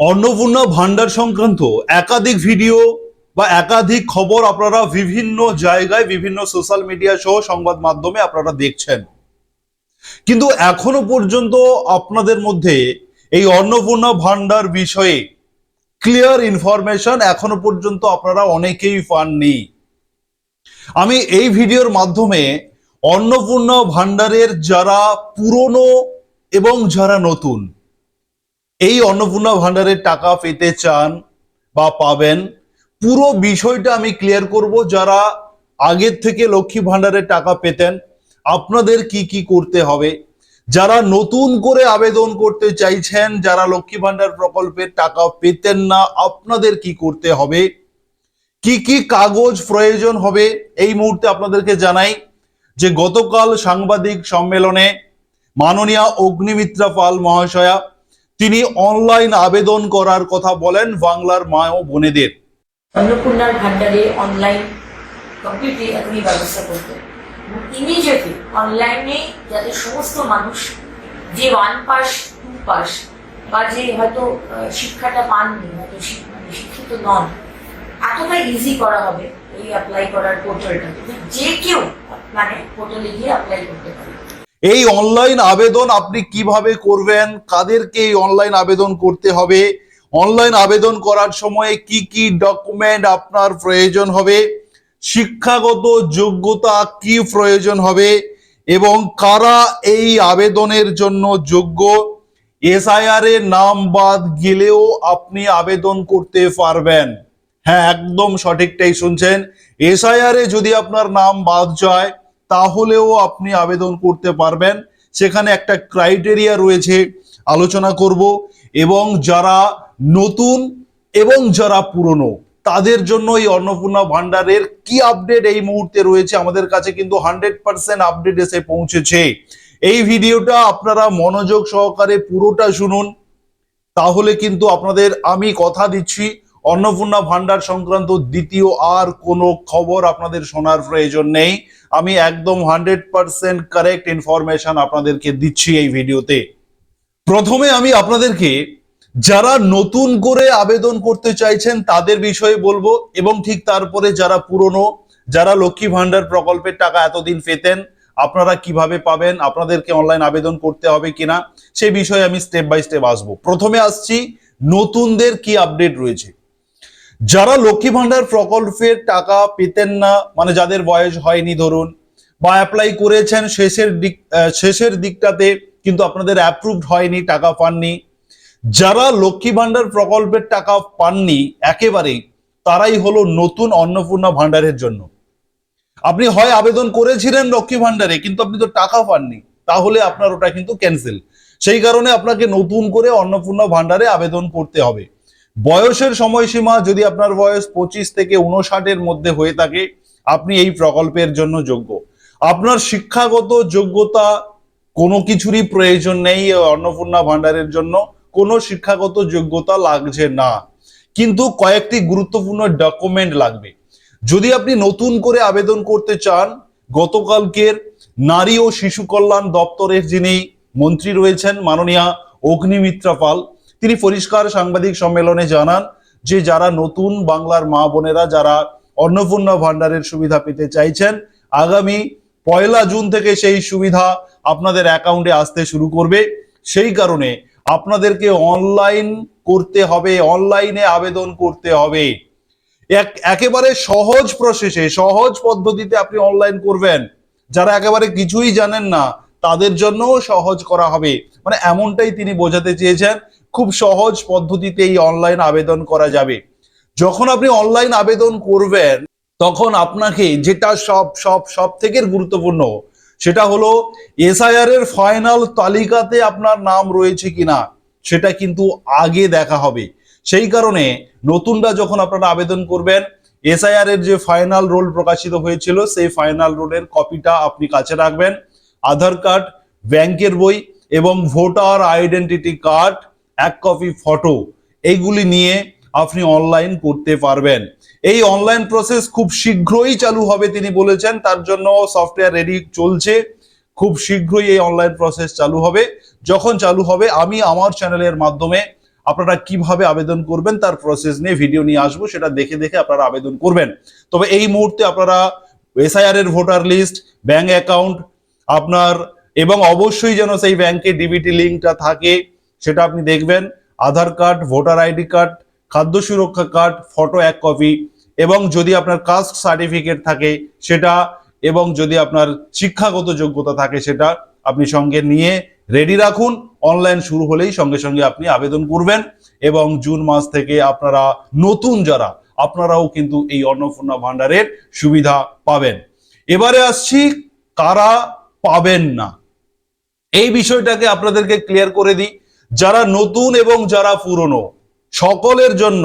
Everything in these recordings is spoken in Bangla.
অন্নপূর্ণা ভান্ডার সংক্রান্ত একাধিক ভিডিও বা একাধিক খবর আপনারা বিভিন্ন জায়গায় বিভিন্ন সোশ্যাল মিডিয়া সহ সংবাদ মাধ্যমে আপনারা দেখছেন, কিন্তু এখনো পর্যন্ত আপনাদের মধ্যে এই অন্নপূর্ণা ভান্ডার বিষয়ে ক্লিয়ার ইনফরমেশন এখনো পর্যন্ত আপনারা অনেকেই পাননি। আমি এই ভিডিওর মাধ্যমে অন্নপূর্ণা ভান্ডারের যারা পুরনো এবং যারা নতুন এই অন্নপূর্ণা ভান্ডারের টাকা পেতে চান বা পাবেন, পুরো বিষয়টা আমি ক্লিয়ার করব। যারা আগের থেকে লক্ষ্মী ভান্ডারের টাকা পেতেন আপনাদের কি কি করতে হবে, যারা নতুন করে আবেদন করতে চাইছেন, যারা লক্ষ্মী ভান্ডার প্রকল্পের টাকা পেতেন না আপনাদের কি করতে হবে, কি কি কাগজ প্রয়োজন হবে, এই মুহূর্তে আপনাদেরকে জানাই যে গতকাল সাংবাদিক সম্মেলনে মাননীয় অগ্নিমিত্রা পাল মহাশয়া তিনি অনলাইন আবেদন করার কথা বলেন বাংলার মা ও বোনেদের। অন্নপূর্ণার ভান্ডারে অনলাইন কমপ্লিটলি এখনই ব্যবস্থা করতে ইমিডিয়েটলি অনলাইনে যাতে সমস্ত মানুষ যে 1 পাস 2 পাস বা যে হয়তো শিক্ষাটা পাননি, হয়তো শিক্ষিত নন, এতটা ইজি করা হবে এই অ্যাপ্লাই করার পোর্টালটা, যে কেউ মানে পোর্টালে গিয়ে অ্যাপ্লাই করতে পারে। এই অনলাইন আবেদন আপনি কিভাবে করবেন, কাদেরকে এই অনলাইন আবেদন করতে হবে, অনলাইন আবেদন করার সময় কি কি ডকুমেন্ট আপনার প্রয়োজন হবে, শিক্ষাগত যোগ্যতা কি প্রয়োজন হবে এবং কারা এই আবেদনের জন্য যোগ্য, এসআইআর এর নাম বাদ গেলেও আপনি আবেদন করতে পারবেন। হ্যাঁ, একদম সঠিকটাই শুনছেন, এসআইআর এ যদি আপনার নাম বাদ যায় তাহলেও আপনি আবেদন করতে পারবেন। সেখানে একটা ক্রাইটেরিয়া রয়েছে, আলোচনা করব। এবং যারা নতুন এবং যারা পুরনো তাদের জন্য এই অন্নপূর্ণা ভান্ডারের কি আপডেট এই মুহূর্তে রয়েছে, আমাদের কাছে কিন্তু 100% আপডেট এসে পৌঁছেছে। এই ভিডিওটা আপনারা মনোযোগ সহকারে পুরোটা শুনুন, তাহলে কিন্তু আপনাদের আমি কথা দিচ্ছি অন্নপূর্ণা ভান্ডার সংক্রান্ত দ্বিতীয় আর কোনো খবর আপনাদের শোনার প্রয়োজন নেই। আমি একদম 100% কারেক্ট ইনফরমেশন আপনাদেরকে দিচ্ছি এই ভিডিওতে। প্রথমে আমি আপনাদেরকে যারা নতুন করে আবেদন করতে চাইছেন তাদের বিষয়ে বলবো, এবং ঠিক তারপরে যারা পুরনো, যারা লক্ষ্মী ভান্ডার প্রকল্পের টাকা এতদিন পেতেন আপনারা কিভাবে পাবেন, আপনাদেরকে অনলাইন আবেদন করতে হবে কিনা সেই বিষয়ে আমি স্টেপ বাই স্টেপ আসবো। প্রথমে আসছি নতুনদের কি আপডেট রয়েছে। যারা লক্ষ্মী ভান্ডার প্রকল্পের টাকা পেতেন না, মানে যাদের বয়স হয়নি ধরুন, বা অ্যাপ্লাই করেছেন শেষের দিকটাতে কিন্তু আপনাদের অ্যাপ্রুভড হয়নি, টাকা পাননি, যারা লক্ষ্মী ভান্ডার প্রকল্পের টাকা পাননি একেবারেই, তারাই হলো নতুন অন্নপূর্ণা ভান্ডারের জন্য। আপনি হয় আবেদন করেছিলেন লক্ষ্মী ভান্ডারে কিন্তু আপনি তো টাকা পাননি, তাহলে আপনার ওটা কিন্তু ক্যান্সেল। সেই কারণে আপনাকে নতুন করে অন্নপূর্ণা ভান্ডারে আবেদন করতে হবে। বয়সের সময়সীমা যদি আপনার বয়স 25 থেকে 59 মধ্যে হয়ে থাকে আপনি এই প্রকল্পের জন্য যোগ্য। আপনার শিক্ষাগত যোগ্যতা কোনো কিছুরই প্রয়োজন নেই, অন্নপূর্ণা ভান্ডারের জন্য কোনো শিক্ষাগত যোগ্যতা লাগছে না, কিন্তু কয়েকটি গুরুত্বপূর্ণ ডকুমেন্ট লাগবে। যদি আপনি নতুন করে আবেদন করতে চান, গতকালকের নারী ও শিশু কল্যাণ দপ্তরের যিনি মন্ত্রী রয়েছেন মাননীয়া অগ্নিমিত্রা পাল, তিনি পরিষ্কার সাংবাদিক সম্মেলনে জানান যে যারা নতুন বাংলার মা বোনেরা যারা অন্নপূর্ণা ভান্ডারের সুবিধা পেতে চাইছেন, আগামী 1 জুন থেকে সেই সুবিধা আপনাদের অ্যাকাউন্টে আসতে শুরু করবে। সেই কারণে আপনাদেরকে অনলাইন করতে হবে, অনলাইনে আবেদন করতে হবে। একেবারে সহজ প্রসেসে, সহজ পদ্ধতিতে আপনি অনলাইন করবেন। যারা একেবারে কিছুই জানেন না তাদের জন্যও সহজ করা হবে, মানে এমনটাই তিনি বোঝাতে চেয়েছেন। খুব সহজ পদ্ধতিতে এই অনলাইন আবেদন করা যাবে। যখন আপনি অনলাইন আবেদন করবেন তখন আপনাকে যেটা সব থেকে গুরুত্বপূর্ণ সেটা হলো এসআইআর এর ফাইনাল তালিকাতে আপনার নাম রয়েছে কিনা সেটা কিন্তু আগে দেখা হবে। সেই কারণে নতুনরা যখন আপনারা আবেদন করবেন, এসআইআর এর যে ফাইনাল রোল প্রকাশিত হয়েছিল সেই ফাইনাল রোলের কপিটা আপনি কাছে রাখবেন। আধার কার্ড, ব্যাংকের বই এবং voter identity card, 1 copy photo, এইগুলি নিয়ে আপনি অনলাইন করতে পারবেন। এই অনলাইন প্রসেস খুব শীঘ্রই চালু হবে তিনি বলেছেন, তার জন্য সফটওয়্যার রেডি চলছে। খুব শীঘ্রই এই অনলাইন প্রসেস চালু হবে। যখন চালু হবে আমি আমার চ্যানেলের মাধ্যমে আপনারা কিভাবে আবেদন করবেন তার প্রসেস নিয়ে ভিডিও নিয়ে আসবো, সেটা দেখে দেখে আপনারা আবেদন করবেন। তবে এই মুহূর্তে আপনারা এসআইআর এর ভোটার লিস্ট, ব্যাংক অ্যাকাউন্ট আপনার, এবং অবশ্যই যেন সেই ব্যাংকে ডিবিটি লিঙ্কটা থাকে সেটা আপনি দেখবেন, আধার কার্ড, ভোটার আইডি কার্ড, খাদ্য সুরক্ষা কার্ড, ফটো 1 কপি, এবং যদি আপনার কাস্ট সার্টিফিকেট থাকে সেটা, এবং যদি আপনার শিক্ষাগত যোগ্যতা থাকে সেটা আপনি সঙ্গে নিয়ে রেডি রাখুন। অনলাইন শুরু হলেই সঙ্গে সঙ্গে আপনি আবেদন করবেন, এবং জুন মাস থেকে আপনারা নতুন যারা আপনারাও কিন্তু এই অন্নপূর্ণা ভান্ডারের সুবিধা পাবেন। এবারে আসছি কারা পাবেন না, এই বিষয়টাকে আপনাদেরকে ক্লিয়ার করে দিই। যারা নতুন এবং যারা পুরনো সকলের জন্য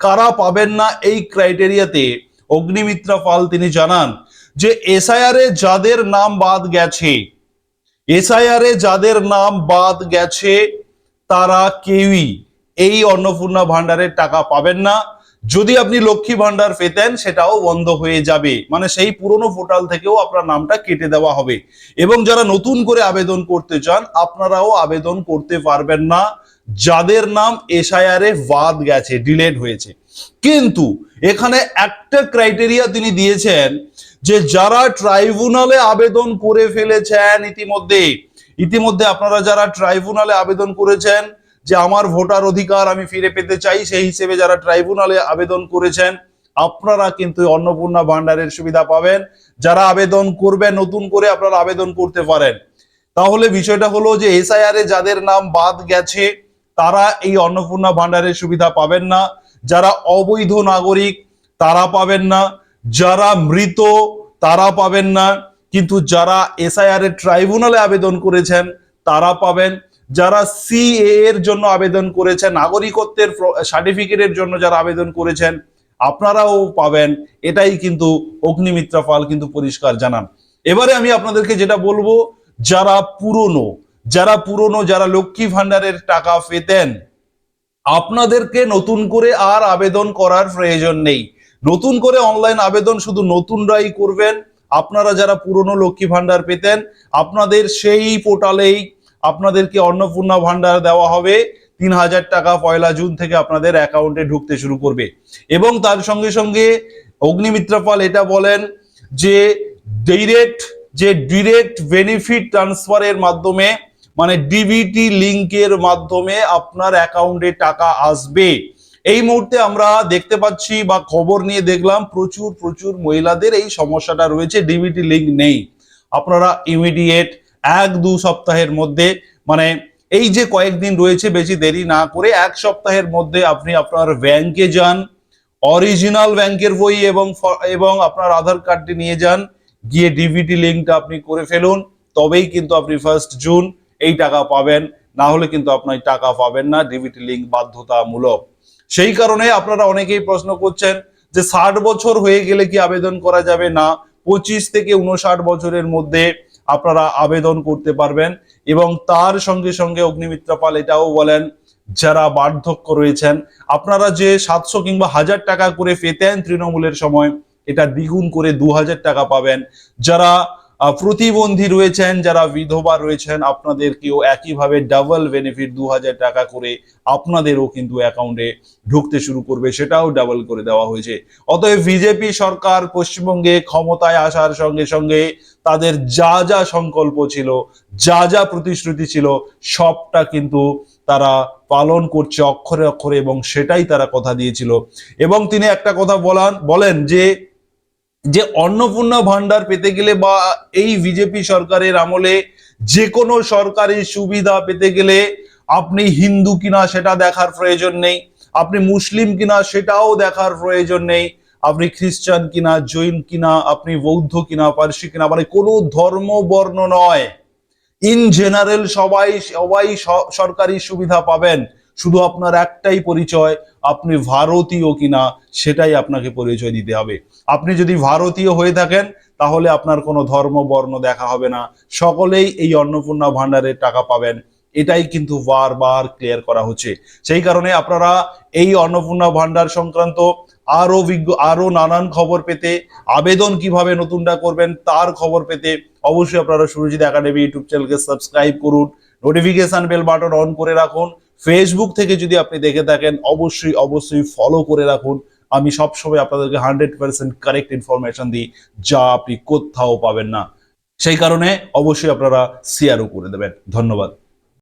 কারা পাবেন না এই ক্রাইটেরিয়াতে অগ্নিমিত্রা পাল তিনি জানান যে এসআইআর এ যাদের নাম বাদ গেছে, এসআইআর এ যাদের নাম বাদ গেছে তারা কেউই এই অন্নপূর্ণা ভান্ডারের টাকা পাবেন না। যদি আপনি লক্ষ্মী ভান্ডার পেতেন সেটাও বন্ধ হয়ে যাবে, মানে সেই পুরনো পোর্টাল থেকেও আপনার নামটা কেটে দেওয়া হবে। এবং যারা নতুন করে আবেদন করতে চান আপনারাও আবেদন করতে পারবেন না যাদের নাম এসআইআর এ বাদ গেছে, ডিলেট হয়েছে। কিন্তু এখানে একটা ক্রাইটেরিয়া তিনি দিয়েছেন যে যারা ট্রাইব্যুনালে আবেদন করে ফেলেছেন ইতিমধ্যে আপনারা যারা ট্রাইব্যুনালে আবেদন করেছেন যে আমার ভোটার অধিকার আমি ফিরে পেতে চাই, সেই হিসেবে যারা ট্রাইব্যুনালে আবেদন করেছেন আপনারা কিন্তু অন্নপূর্ণা ভান্ডারের সুবিধা পাবেন। যারা আবেদন করবেন নতুন করে আপনারা আবেদন করতে পারেন। তাহলে বিষয়টা হলো যে এসআইআর এ যাদের নাম বাদ গেছে তারা এই অন্নপূর্ণা ভান্ডারের সুবিধা পাবেন না, যারা অবৈধ নাগরিক তারা পাবেন না, যারা মৃত তারা পাবেন না, কিন্তু যারা এসআইআর এর ট্রাইব্যুনালে আবেদন করেছেন তারা পাবেন। যারা সিএ এর জন্য আবেদন করেছেন, নাগরিকত্বের সার্টিফিকেটের জন্য যারা আবেদন করেছেন আপনারাও পাবেন। এটাই কিন্তু অগ্নিমিত্রা পাল কিন্তু পরিষ্কার জানান। এবারে আমি আপনাদেরকে যেটা বলবো, যারা পুরনো যারা লক্ষ্মী ভান্ডারের টাকা পেতেন আপনাদেরকে নতুন করে আর আবেদন করার প্রয়োজন নেই। নতুন করে অনলাইন আবেদন শুধু নতুনরাই করবেন। আপনারা যারা পুরনো লক্ষ্মী ভান্ডার পেতেন আপনাদের সেই পোর্টালেই আপনাদেরকে অন্নপূর্ণা ভান্ডার দেওয়া হবে। 3000 টাকা 1 জুন থেকে আপনাদের অ্যাকাউন্টে ঢুকতে শুরু করবে। এবং তার সঙ্গে সঙ্গে অগ্নিমিত্রা পাল এটা বলেন যে ডিরেক্ট বেনিফিট ট্রান্সফারের মাধ্যমে, মানে ডিবিটি লিংকের মাধ্যমে আপনার অ্যাকাউন্টে টাকা আসবে। এই মুহূর্তে আমরা দেখতে পাচ্ছি বা খবর নিয়ে দেখলাম প্রচুর মহিলাদের এই সমস্যাটা রয়েছে, ডিবিটি লিংক নেই। আপনারা ইমিডিয়েট 1-2 সপ্তাহের মধ্যে, মানে এই যে কয়েকদিন রয়েছে বেশি দেরি না করে 1 সপ্তাহের মধ্যে আপনি আপনার ব্যাংকে যান, অরিজিনাল ব্যাংকের বই এবং আপনার আধার কার্ডটি নিয়ে যান, গিয়ে ডিবিটি লিংকটা আপনি করে ফেলুন। তবেই কিন্তু আপনি 1 জুন এই টাকা পাবেন, না হলে কিন্তু আপনার টাকা পাবেন না। ডিবিটি লিংক বাধ্যতামূলক। সেই কারণে আপনারা অনেকেই প্রশ্ন করছেন যে 60 বছর হয়ে গেলে কি আবেদন করা যাবে? না, 25 থেকে 59 বছরের মধ্যে আপনারা আবেদন করতে পারবেন। এবং তার সঙ্গে সঙ্গে অগ্নিমিত্রা পাল এটাও বলেন যারা বার্ধক্য রয়েছেন আপনারা যে 700 কিংবা 1000 টাকা করে পেতেন তৃণমূলের সময়, এটা দ্বিগুণ করে 2000 টাকা পাবেন। যারা প্রতিবন্ধী রয়েছেন, যারা বিধবা রয়েছেন আপনাদেরকেও একইভাবে ডাবল বেনিফিট 2000 টাকা করে আপনাদেরও কিন্তু অ্যাকাউন্টে ঢুকতে শুরু করবে, সেটাও ডাবল করে দেওয়া হয়েছে। অতএব বিজেপি সরকার পশ্চিমবঙ্গে ক্ষমতায় আসার সঙ্গে সঙ্গে তাদের যা যা সংকল্প ছিল, যা যা প্রতিশ্রুতি ছিল সবটা কিন্তু তারা পালন করছে অক্ষরে অক্ষরে, এবং সেটাই তারা কথা দিয়েছিল। এবং তিনি একটা কথা বলেন যে অন্নপূর্ণা ভান্ডার পেতে গেলে বা এই বিজেপি সরকারের আমলে যে কোনো সরকারি সুবিধা পেতে গেলে আপনি হিন্দু কিনা সেটা দেখার প্রয়োজন নেই, আপনি মুসলিম কিনা সেটাও দেখার প্রয়োজন নেই, আপনি খ্রিস্টান কিনা, জৈন কিনা, আপনি বৌদ্ধ কিনা, পারসি কিনা, মানে কোনো ধর্ম বর্ণ নয়, ইন জেনারেল সবাই সরকারি সুবিধা পাবেন। শুধু আপনার একটাই পরিচয়, আপনি ভারতীয় কিনা সেটাই আপনাকে পরিচয় দিতে হবে। আপনি যদি ভারতীয় হয়ে থাকেন তাহলে আপনার কোনো ধর্ম বর্ণ দেখা হবে না, সকলেই এই অন্নপূর্ণা ভান্ডারের টাকা পাবেন। এটাই কিন্তু বারবার ক্লিয়ার করা হচ্ছে। সেই কারণে আপনারা এই অন্নপূর্ণা ভান্ডার সংক্রান্ত আরো নানান খবর পেতে, আবেদন কিভাবে নতুনটা করবেন তার খবর পেতে অবশ্যই আপনারা সুরজিৎ একাডেমি ইউটিউব চ্যানেলকে সাবস্ক্রাইব করুন, নোটিফিকেশন বেল বাটন অন করে রাখুন, ফেসবুক থেকে যদি আপনি দেখে থাকেন অবশ্যই অবশ্যই ফলো করে রাখুন। আমি সবসময় আপনাদেরকে 100% কারেক্ট ইনফরমেশন দিই, যা আপনি কোথাও পাবেন না। সেই কারণে অবশ্যই আপনারা শেয়ারও করে দেবেন। ধন্যবাদ।